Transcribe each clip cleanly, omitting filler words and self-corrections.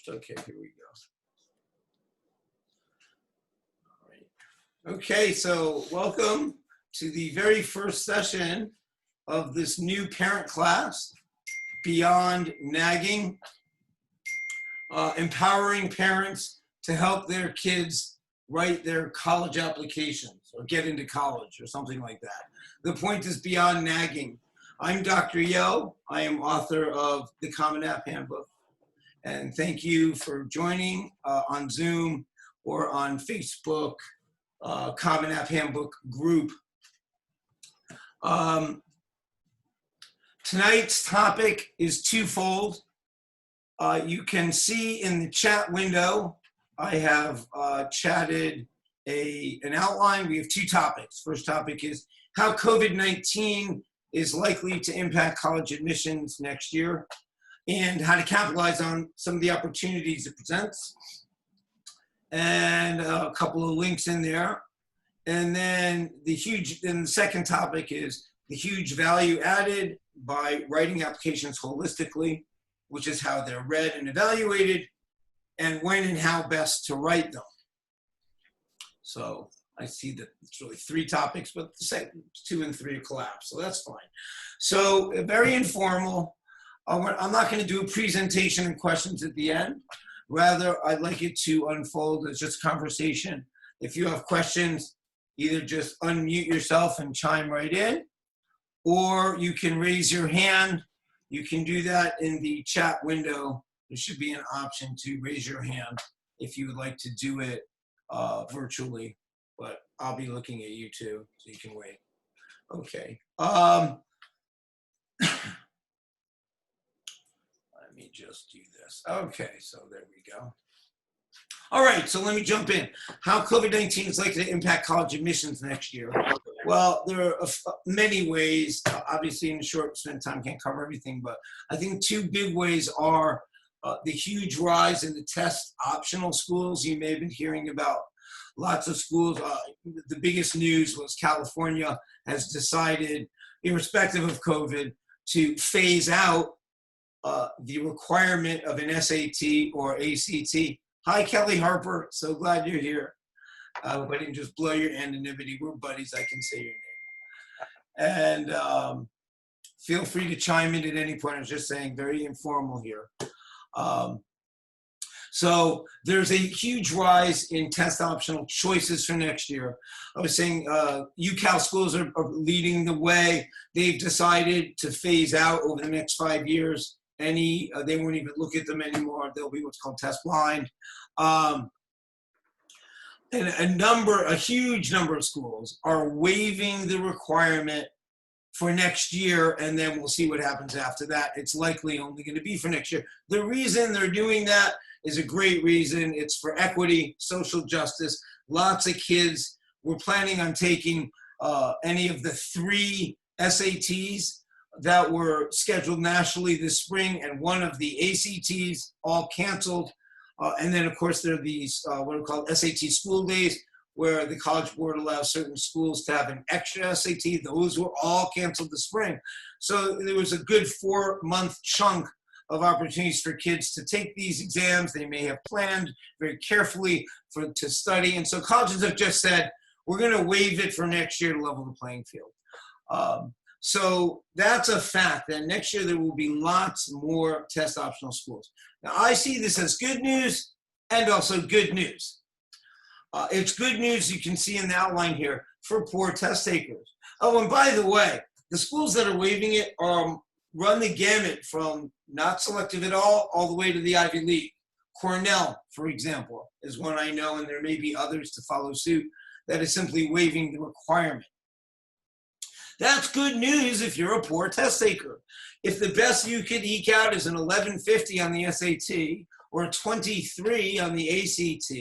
Okay, here we go. All right. Okay, so welcome to the very first session of this new parent class, Beyond Nagging, empowering parents to help their kids write their college applications or get into college or something like that. The point is Beyond Nagging. I'm Dr. Yo. I am author of the CommonApp handbook. And thank you for joining on Zoom or on Facebook, CommonApp handbook group. Tonight's topic is twofold. You can see in the chat window, I have chatted an outline. We have two topics. First topic is how COVID-19 is likely to impact college admissions next year and how to capitalize on some of the opportunities it presents. And a couple of links in there. And then the second topic is the huge value added by writing applications holistically, which is how they're read and evaluated, and when and how best to write them. So I see that it's really three topics, but the second 2 and 3 collapse, so that's fine. So very informal. I'm not going to do a presentation and questions at the end. Rather, I'd like it to unfold as just conversation. If you have questions, either just unmute yourself and chime right in, or you can raise your hand. You can do that in the chat window. There should be an option to raise your hand if you would like to do it virtually, but I'll be looking at you too, so you can wait. Okay. Let me just do this. Okay, so there we go. All right, so let me jump in. How COVID-19 is likely to impact college admissions next year. Well, there are many ways. Obviously, in a short span of time, can't cover everything, but I think two big ways are the huge rise in the test optional schools. You may have been hearing about lots of schools. The biggest news was California has decided, irrespective of COVID, to phase out the requirement of an SAT or ACT. Hi, Kelly Harper. So glad you're here. I hope I didn't just blow your anonymity. We're buddies. I can say your name. And feel free to chime in at any point. I was just saying, very informal here. So there's a huge rise in test optional choices for next year. I was saying UCal schools are leading the way. They've decided to phase out over the next 5 years they won't even look at them anymore. They'll be what's called test blind. And a huge number of schools are waiving the requirement for next year, and then we'll see what happens after that. It's likely only going to be for next year. The reason they're doing that is a great reason. It's for equity, social justice. Lots of kids were planning on taking any of the 3 SATs that were scheduled nationally this spring, and one of the ACTs, all canceled. And then, of course, there are these what are called SAT school days, where the College Board allows certain schools to have an extra SAT. Those were all canceled this spring. So there was a good 4-month chunk of opportunities for kids to take these exams. They may have planned very carefully to study. And so colleges have just said, we're going to waive it for next year to level the playing field. So that's a fact that next year there will be lots more test optional schools. Now, I see this as good news and also good news. It's good news, you can see in the outline here, for poor test takers. Oh, and by the way, the schools that are waiving it run the gamut from not selective at all the way to the Ivy League. Cornell, for example, is one I know, and there may be others to follow suit, that is simply waiving the requirement. That's good news if you're a poor test taker. If the best you could eke out is an 1150 on the SAT or a 23 on the ACT,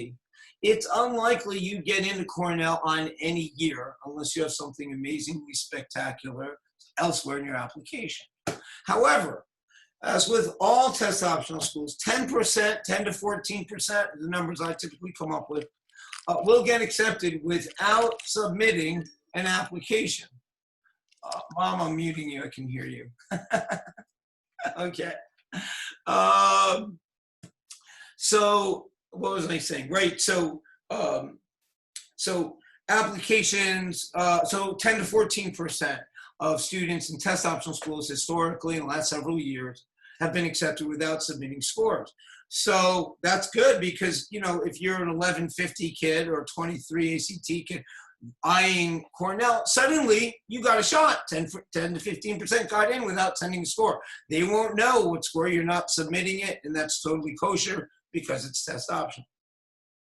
it's unlikely you get into Cornell on any year unless you have something amazingly spectacular elsewhere in your application. However, as with all test optional schools, 10%, 10 to 14%, the numbers I typically come up with, will get accepted without submitting an application. Mom, I'm muting you. I can hear you. So what was I saying? Right. So applications, so 10 to 14% of students in test optional schools historically in the last several years have been accepted without submitting scores. So that's good because, if you're an 1150 kid or a 23 ACT kid eyeing Cornell, suddenly you got a shot. 10 to 15% got in without sending a score. They won't know what score, you're not submitting it, and that's totally kosher because it's test optional.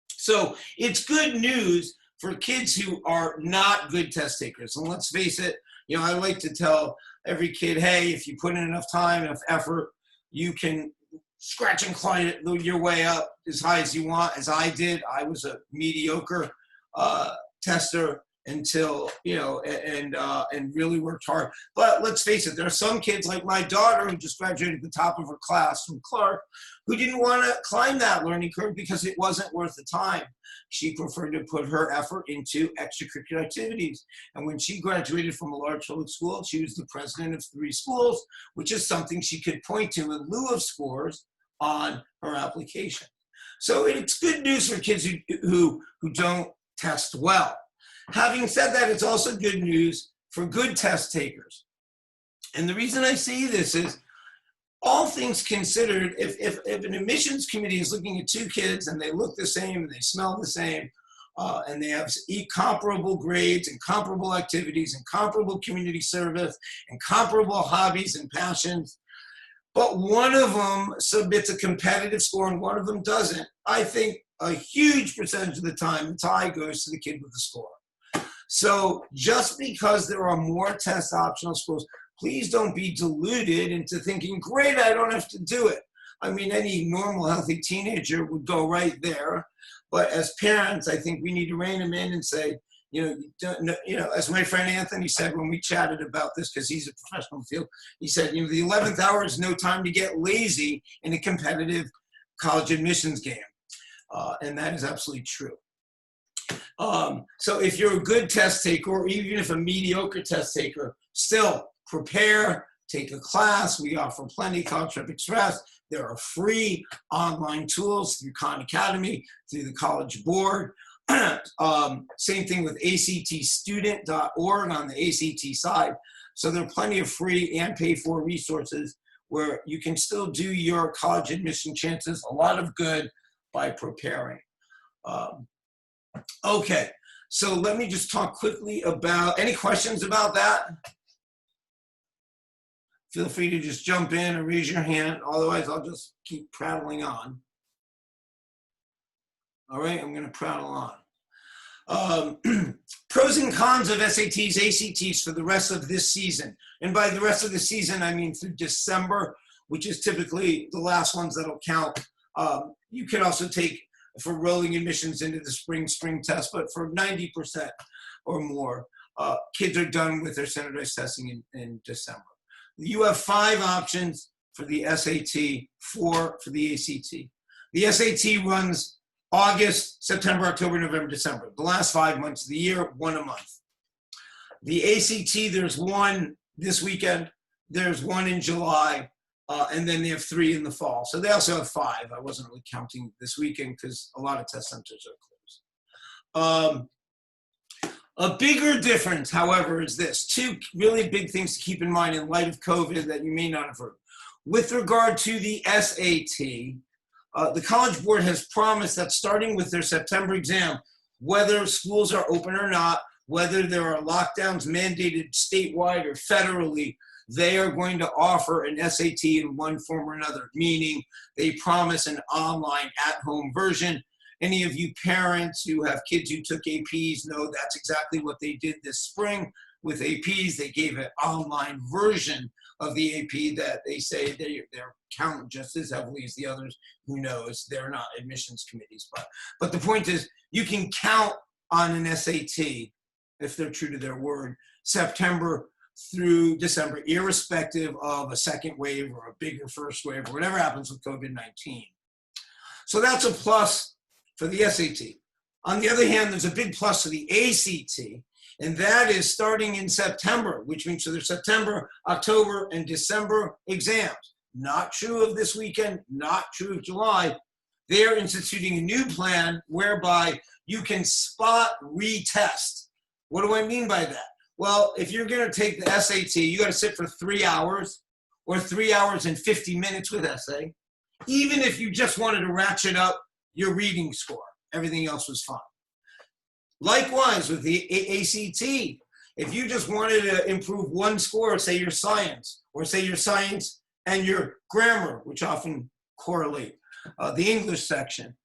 So it's good news for kids who are not good test takers. And let's face it, I like to tell every kid, hey, if you put in enough time, enough effort, you can scratch and claw your way up as high as you want, as I did. I was a mediocre tester until, and really worked hard. But let's face it, there are some kids like my daughter who just graduated at the top of her class from Clark who didn't want to climb that learning curve because it wasn't worth the time. She preferred to put her effort into extracurricular activities. And when she graduated from a large public school, she was the president of 3 schools, which is something she could point to in lieu of scores on her application. So it's good news for kids who don't test well. Having said that, it's also good news for good test takers. And the reason I say this is, all things considered, if an admissions committee is looking at 2 kids and they look the same and they smell the same, and they have comparable grades and comparable activities and comparable community service and comparable hobbies and passions, but one of them submits a competitive score and one of them doesn't, I think a huge percentage of the time the tie goes to the kid with the score. So just because there are more test optional schools, please don't be deluded into thinking, great, I don't have to do it. I mean, any normal, healthy teenager would go right there. But as parents, I think we need to rein them in and say, as my friend Anthony said when we chatted about this, because he's a professional field, he said, the 11th hour is no time to get lazy in a competitive college admissions game. And that is absolutely true. So if you're a good test taker, or even if a mediocre test taker, still prepare, take a class. We offer plenty, College Prep Express. There are free online tools through Khan Academy, through the College Board. Same thing with actstudent.org on the ACT side. So there are plenty of free and pay-for resources where you can still do your college admission chances a lot of good by preparing. Okay, so let me just talk quickly about, any questions about that? Feel free to just jump in or raise your hand. Otherwise, I'll just keep prattling on. All right, I'm going to prattle on. Pros and cons of SATs, ACTs for the rest of this season. And by the rest of the season, I mean through December, which is typically the last ones that'll count. You can also take for rolling admissions into the spring test, but for 90% or more, kids are done with their standardized testing in December. You have 5 options for the SAT, 4 for the ACT. The SAT runs August, September, October, November, December. The last 5 months of the year, 1 a month. The ACT, there's 1 this weekend, there's 1 in July, and then they have 3 in the fall. So they also have 5. I wasn't really counting this weekend because a lot of test centers are closed. A bigger difference, however, is this. 2 really big things to keep in mind in light of COVID that you may not have heard. With regard to the SAT, the College Board has promised that starting with their September exam, whether schools are open or not, whether there are lockdowns mandated statewide or federally, they are going to offer an SAT in one form or another, meaning they promise an online at-home version. Any of you parents who have kids who took APs know that's exactly what they did this spring with APs. They gave an online version of the AP that they say they're counting just as heavily as the others. Who knows? They're not admissions committees. But the point is, you can count on an SAT, if they're true to their word, September through December, irrespective of a second wave or a bigger first wave or whatever happens with COVID-19. So that's a plus for the SAT. On the other hand, there's a big plus for the ACT, and that is starting in September, which means so there's September, October, and December exams. Not true of this weekend, not true of July. they're instituting a new plan whereby you can spot retest. What do I mean by that? Well, if you're going to take the SAT, you got to sit for 3 hours or 3 hours and 50 minutes with essay. Even if you just wanted to ratchet up your reading score, everything else was fine. Likewise with the ACT, if you just wanted to improve one score, say your science, or say your science and your grammar, which often correlate, the English section,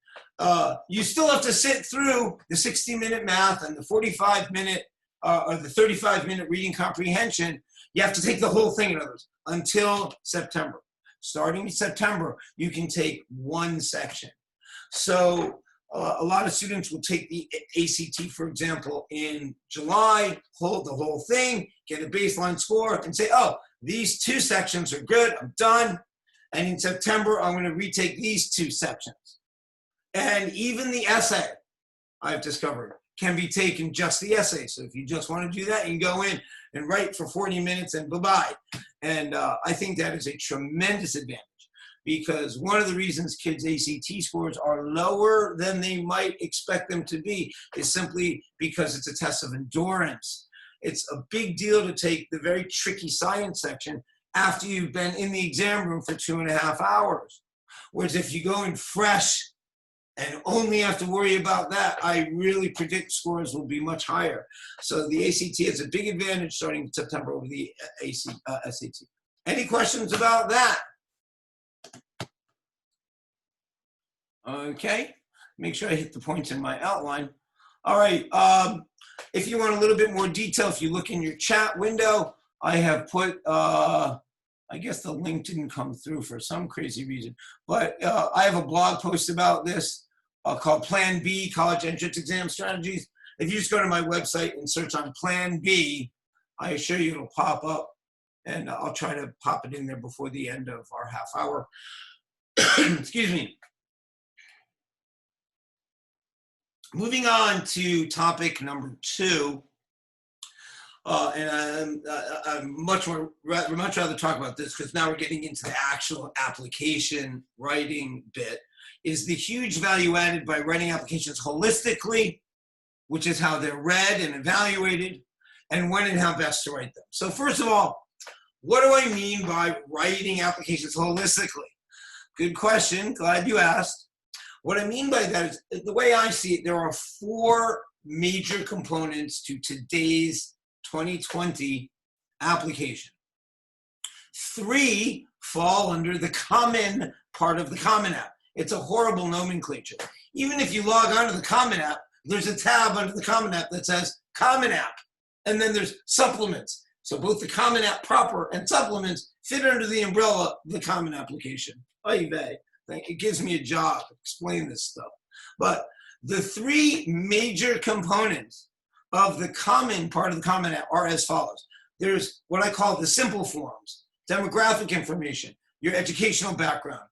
you still have to sit through the 60-minute math and the 45-minute or the 35-minute reading comprehension. You have to take the whole thing, in other words, until September. Starting in September, you can take one section. So a lot of students will take the ACT, for example, in July, hold the whole thing, get a baseline score, and say, oh, these 2 sections are good, I'm done. And in September, I'm going to retake these 2 sections. And even the essay, I've discovered, can be taken just the essay. So if you just want to do that, you can go in and write for 40 minutes and bye-bye. And I think that is a tremendous advantage, because one of the reasons kids' ACT scores are lower than they might expect them to be is simply because it's a test of endurance. It's a big deal to take the very tricky science section after you've been in the exam room for 2.5 hours. Whereas if you go in fresh and only have to worry about that, I really predict scores will be much higher. So the ACT has a big advantage starting in September over the SAT. Any questions about that? Okay, make sure I hit the points in my outline. All right, if you want a little bit more detail, if you look in your chat window, I have put, I guess the link didn't come through for some crazy reason, but I have a blog post about this called Plan B, College Entrance Exam Strategies. If you just go to my website and search on Plan B, I assure you it'll pop up, and I'll try to pop it in there before the end of our half hour. Excuse me. Moving on to topic number 2, and I'm much rather talk about this, because now we're getting into the actual application writing bit, is the huge value added by writing applications holistically, which is how they're read and evaluated, and when and how best to write them. So first of all, what do I mean by writing applications holistically? Good question, glad you asked. What I mean by that is, the way I see it, there are 4 major components to today's 2020 application. 3 fall under the common part of the CommonApp. It's a horrible nomenclature. Even if you log on to the CommonApp, there's a tab under the CommonApp that says CommonApp, and then there's supplements. So both the CommonApp proper and supplements fit under the umbrella of the Common Application. Oy vey. It gives me a job to explain this stuff. But the 3 major components of the common part of the CommonApp are as follows. There's what I call the simple forms: demographic information, your educational background,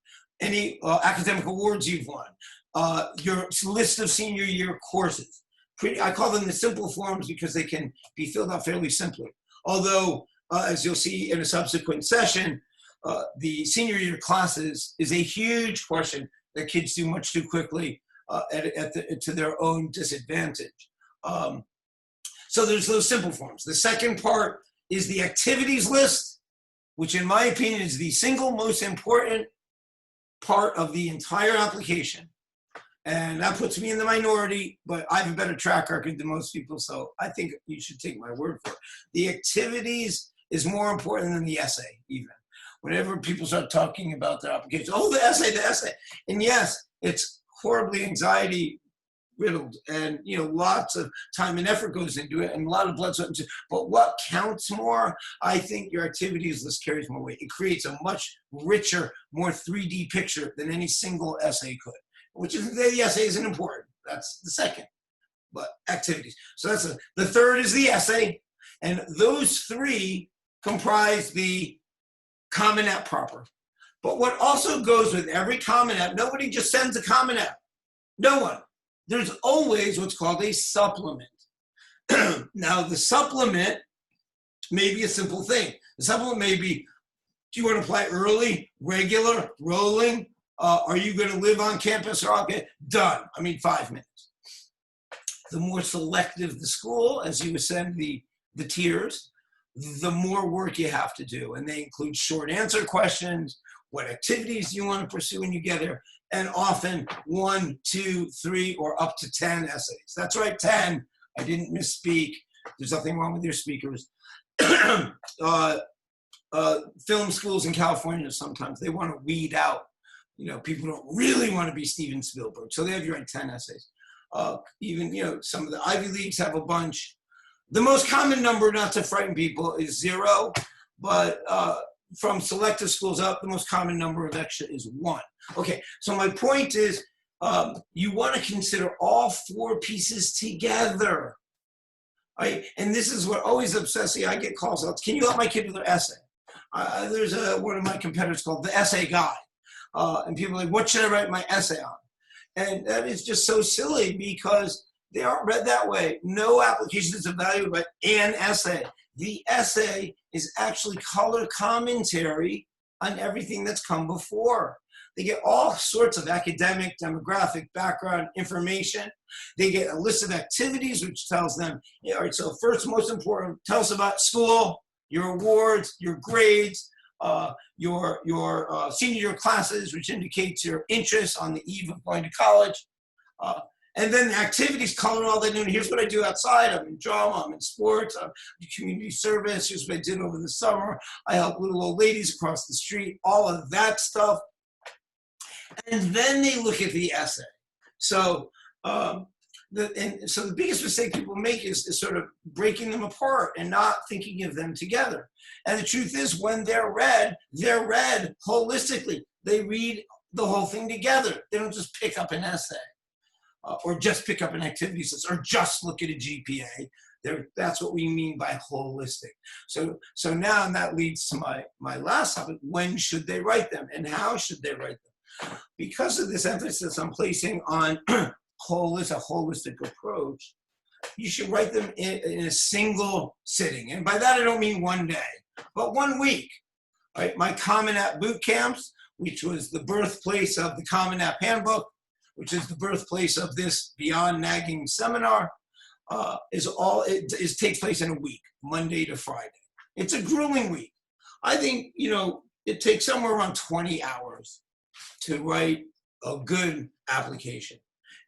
any academic awards you've won, your list of senior year courses. I call them the simple forms because they can be filled out fairly simply. Although, as you'll see in a subsequent session, the senior year classes is a huge portion that kids do much too quickly to their own disadvantage. So there's those simple forms. The second part is the activities list, which in my opinion is the single most important part of the entire application. And that puts me in the minority, but I have a better track record than most people, so I think you should take my word for it. The activities is more important than the essay, even. Whenever people start talking about their application, oh, the essay. And yes, it's horribly anxiety riddled, and lots of time and effort goes into it, and a lot of blood, sweat, and tears. But what counts more, I think your activities list carries more weight. It creates a much richer, more 3D picture than any single essay could. Which isn't the essay isn't important. That's the second, but activities. So that's the third is the essay, and those 3 comprise the CommonApp proper. But what also goes with every CommonApp, nobody just sends a CommonApp. No one. There's always what's called a supplement. Now, the supplement may be a simple thing. The supplement may be, do you want to apply early, regular, rolling, Are you going to live on campus or okay? Done. I mean, 5 minutes. The more selective the school, as you ascend the tiers, the more work you have to do. And they include short answer questions, what activities you want to pursue when you get there, and often 1, 2, 3, or up to 10 essays. That's right, 10. I didn't misspeak. There's nothing wrong with your speakers. Film schools in California, sometimes they want to weed out, people don't really want to be Steven Spielberg. So they have you write 10 essays. Even, some of the Ivy Leagues have a bunch. The most common number, not to frighten people, is 0, but from selective schools up, the most common number of extra is 1. Okay, so my point is, you want to consider all 4 pieces together. Right? And this is what always obsesses me. I get calls out, can you help my kid with their essay? There's one of my competitors called the Essay Guide. And people are like, what should I write my essay on? And that is just so silly because they aren't read that way. No application is evaluated by an essay. The essay is actually color commentary on everything that's come before. They get all sorts of academic, demographic, background information. They get a list of activities, which tells them, all right, so first, most important, tell us about school, your awards, your grades, your senior year classes, which indicates your interest on the eve of going to college. And then the activities, color all that. Here's what I do outside. I'm in drama, I'm in sports, I'm in community service. Here's what I did over the summer. I help little old ladies across the street, all of that stuff. And then they look at the essay. So, the biggest mistake people make is sort of breaking them apart and not thinking of them together. And the truth is, when they're read holistically. They read the whole thing together. They don't just pick up an essay or just pick up an activity set or just look at a GPA. That's what we mean by holistic. So now, and that leads to my last topic, when should they write them and how should they write them? Because of this emphasis I'm placing on a holistic approach, you should write them in a single sitting. And by that, I don't mean one day, but 1 week. Right? My CommonApp boot camps, which was the birthplace of the CommonApp handbook, which is the birthplace of this Beyond Nagging seminar, takes place in a week, Monday to Friday. It's a grueling week. I think, it takes somewhere around 20 hours to write a good application,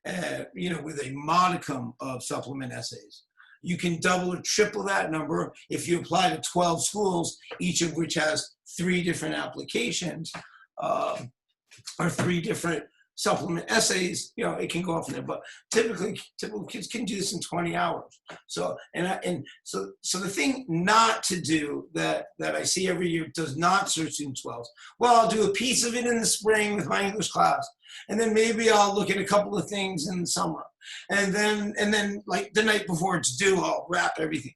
with a modicum of supplement essays. You can double or triple that number if you apply to 12 schools, each of which has 3 different applications or 3 different supplement essays. It can go off from there, but typical kids can do this in 20 hours. So the thing not to do that I see every year does not search in 12s. Well, I'll do a piece of it in the spring with my English class, and then maybe I'll look at a couple of things in the summer, and then like the night before it's due, I'll wrap everything.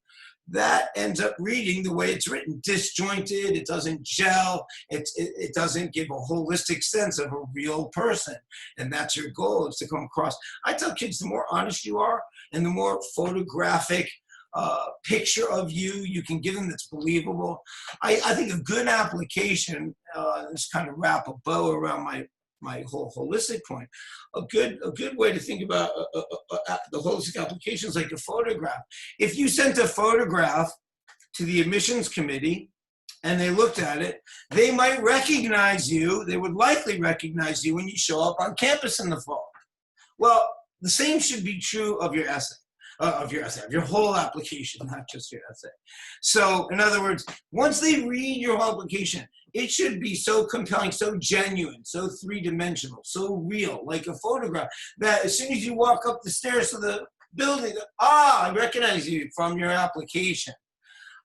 That ends up reading the way it's written, disjointed. It doesn't gel. It doesn't give a holistic sense of a real person. And that's your goal, is to come across. I tell kids, the more honest you are and the more photographic picture of you can give them that's believable. I think a good application, just kind of wrap a bow around my whole holistic point. A good way to think about the holistic application is like a photograph. If you sent a photograph to the admissions committee and they looked at it, they might recognize you. They would likely recognize you when you show up on campus in the fall. Well, the same should be true of your essay. Of your whole application, not just your essay. So, in other words, once they read your whole application, it should be so compelling, so genuine, so 3-dimensional, so real, like a photograph, that as soon as you walk up the stairs to the building, I recognize you from your application.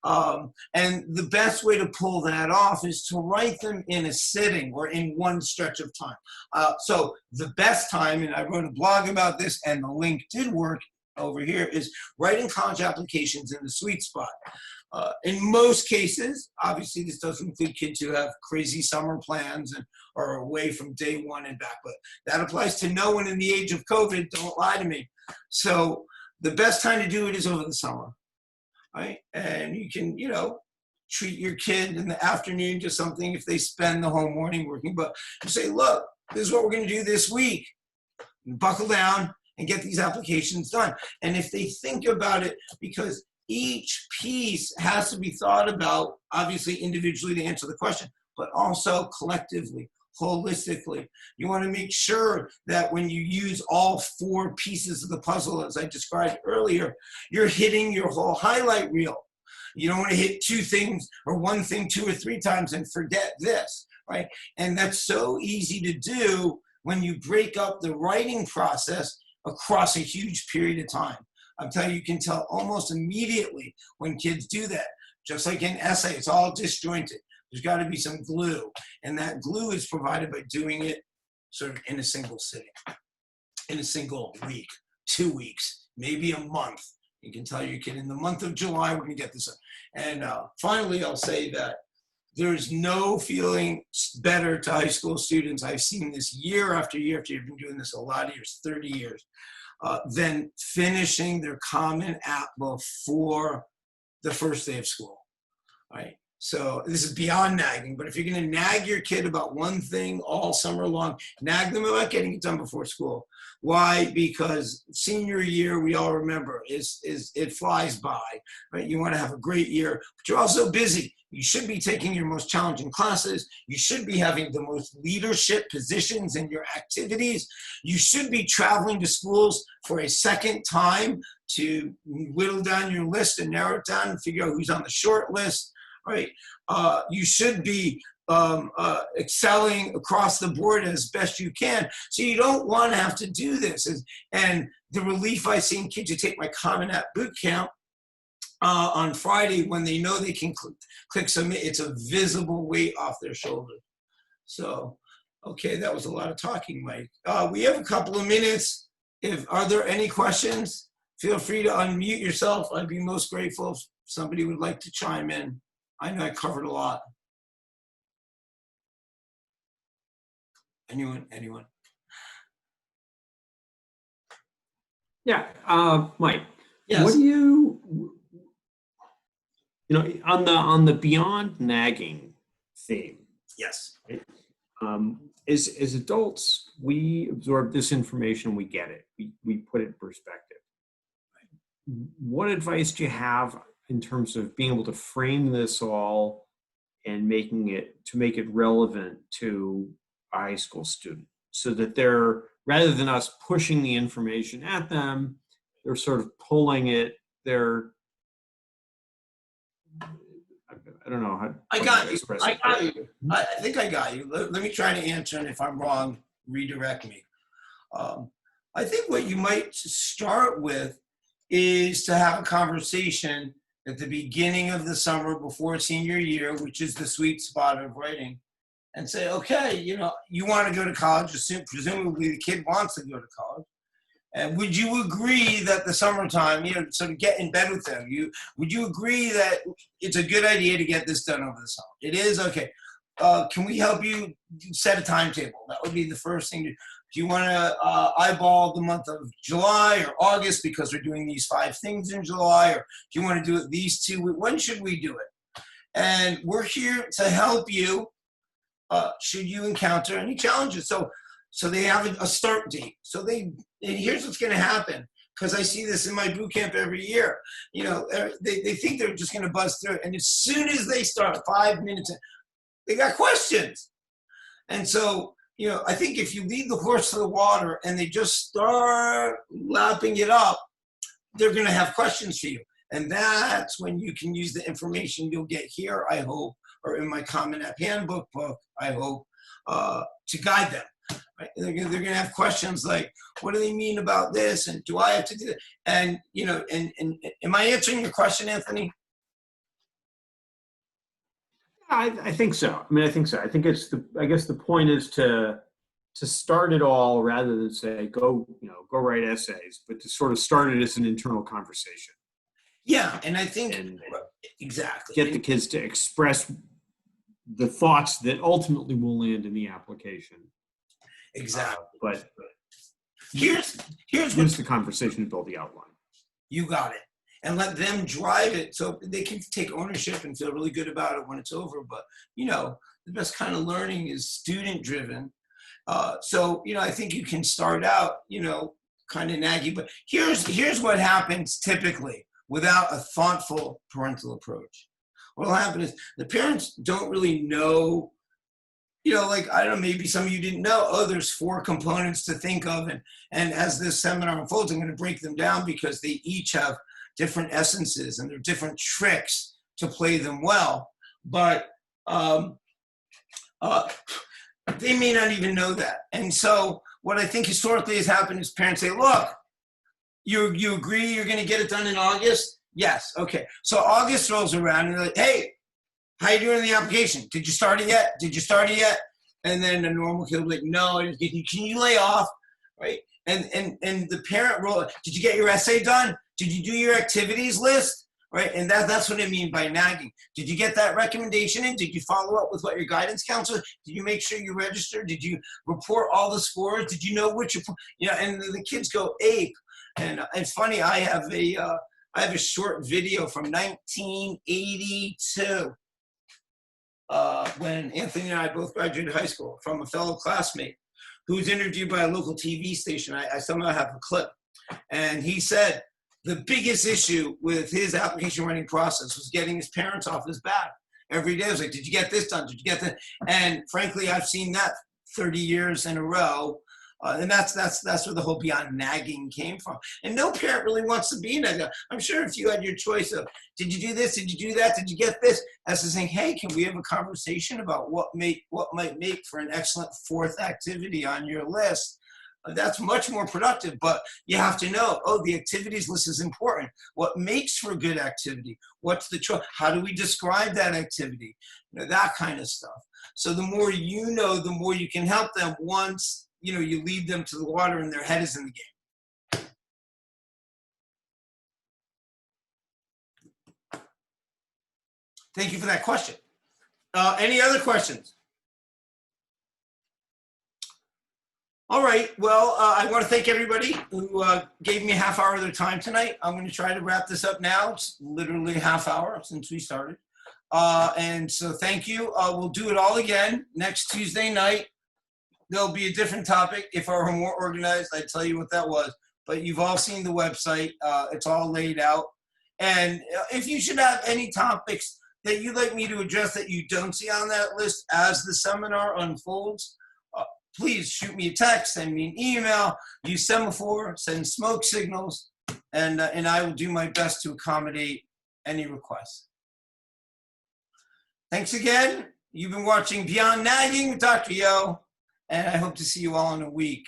And the best way to pull that off is to write them in a sitting or in one stretch of time. So the best time, and I wrote a blog about this, and the link did work over here, is writing college applications in the sweet spot. In most cases, obviously this doesn't include kids who have crazy summer plans and are away from day one and back, but that applies to no one in the age of COVID, don't lie to me. So the best time to do it is over the summer, right? And you can, treat your kid in the afternoon to something if they spend the whole morning working, but you say, look, this is what we're going to do this week. Buckle down and get these applications done. And if they think about it, because each piece has to be thought about, obviously individually to answer the question, but also collectively, holistically. You want to make sure that when you use all 4 pieces of the puzzle, as I described earlier, you're hitting your whole highlight reel. You don't want to hit 2 things or 1 thing 2 or 3 times and forget this, right? And that's so easy to do when you break up the writing process across a huge period of time. I'm telling you, you can tell almost immediately when kids do that. Just like an essay, it's all disjointed. There's got to be some glue. And that glue is provided by doing it sort of in a single sitting, in a single week, 2 weeks, maybe a month. You can tell your kid in the month of July, we're going to get this up. And finally, I'll say that there's no feeling better to high school students. I've seen this year after year after year. I've been doing this a lot of years, 30 years, than finishing their Common App before the first day of school, right? So this is beyond nagging, but if you're going to nag your kid about one thing all summer long, nag them about getting it done before school. Why? Because senior year, we all remember, it flies by, right? You want to have a great year, but you're also busy. You should be taking your most challenging classes. You should be having the most leadership positions in your activities. You should be traveling to schools for a second time to whittle down your list and narrow it down and figure out who's on the short list. Right, you should be excelling across the board as best you can. So you don't want to have to do this. And the relief I see in kids who take my CommonApp boot camp on Friday, when they know they can click submit, it's a visible weight off their shoulder. So, okay, that was a lot of talking, Mike. We have a couple of minutes. Are there any questions? Feel free to unmute yourself. I'd be most grateful if somebody would like to chime in. I know I covered a lot. Anyone? Yeah, Mike. Yes. What do you know, on the beyond nagging theme? Yes. Right? As adults, we absorb this information, we get it, we put it in perspective. What advice do you have in terms of being able to frame this all and make it relevant to a high school student, so that they're, rather than us pushing the information at them, they're sort of pulling it, I don't know how I got you. express I it. got you. I think I got you. Let me try to answer, and if I'm wrong, redirect me. I think what you might start with is to have a conversation at the beginning of the summer before senior year, which is the sweet spot of writing, and say, okay, you know, you want to go to college, presumably the kid wants to go to college. And would you agree that the summertime, you know, sort of get in bed with them, would you agree that it's a good idea to get this done over the summer? It is? Okay. Can we help you set a timetable? That would be the first thing. Do you want to eyeball the month of July or August because we're doing these 5 things in July? Or do you want to do it these 2 weeks? When should we do it? And we're here to help you should you encounter any challenges. So they have a start date. And here's what's going to happen, because I see this in my boot camp every year. You know, they think they're just going to buzz through it. And as soon as they start 5 minutes, they got questions. And so, you know, I think if you lead the horse to the water and they just start lapping it up, they're going to have questions for you. And that's when you can use the information you'll get here, I hope, or in my CommonApp handbook book, I hope, to guide them. Right? They're going to have questions like, what do they mean about this? And do I have to do that? And, you know, and am I answering your question, Anthony? I think so. I think so. I think I guess the point is to start it all rather than say, go write essays, but to sort of start it as an internal conversation. Yeah. And I think, exactly. Get the kids to express the thoughts that ultimately will land in the application. Exactly. But here's the conversation to build the outline. You got it. And let them drive it so they can take ownership and feel really good about it when it's over. But, you know, the best kind of learning is student driven. So, I think you can start out, kind of naggy, but here's what happens typically without a thoughtful parental approach. What will happen is the parents don't really know, like, I don't know, maybe some of you didn't know, oh, there's 4 components to think of. And as this seminar unfolds, I'm going to break them down because they each have different essences and they're different tricks to play them well. But they may not even know that. And so what I think historically has happened is parents say, look, you agree you're going to get it done in August? Yes. Okay. So August rolls around and they're like, hey, how you doing in the application? Did you start it yet? Did you start it yet? And then a normal kid will be like, no, can you lay off? Right? And the parent role, did you get your essay done? Did you do your activities list? Right? And that's what I mean by nagging. Did you get that recommendation in? Did you follow up with what your guidance counselor? Did you make sure you registered? Did you report all the scores? Did you know which, and the kids go ape. And it's funny, I have a short video from 1982 when Anthony and I both graduated high school from a fellow classmate who was interviewed by a local TV station. I somehow have a clip. And he said the biggest issue with his application writing process was getting his parents off his back. Every day I was like, did you get this done? Did you get that? And frankly, I've seen that 30 years in a row. And that's where the whole beyond nagging came from. And no parent really wants to be nagged. I'm sure if you had your choice of, did you do this? Did you do that? Did you get this? As to saying, hey, can we have a conversation about what might make for an excellent 4th activity on your list? That's much more productive, but you have to know, oh, the activities list is important. What makes for good activity? What's the choice? How do we describe that activity? That kind of stuff. So the more you know, the more you can help them once, you lead them to the water and their head is in the game. Thank you for that question. Any other questions? All right, well, I want to thank everybody who gave me a half hour of their time tonight. I'm going to try to wrap this up now. It's literally a half hour since we started. And so thank you. We'll do it all again next Tuesday night. There'll be a different topic. If I were more organized, I'd tell you what that was. But you've all seen the website. It's all laid out. And if you should have any topics that you'd like me to address that you don't see on that list as the seminar unfolds, please shoot me a text, send me an email, use semaphore, send smoke signals, and I will do my best to accommodate any requests. Thanks again. You've been watching Beyond Nagging with Dr. Yo, and I hope to see you all in a week.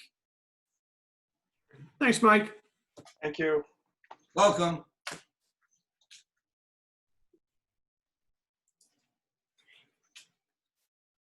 Thanks, Mike. Thank you. Welcome.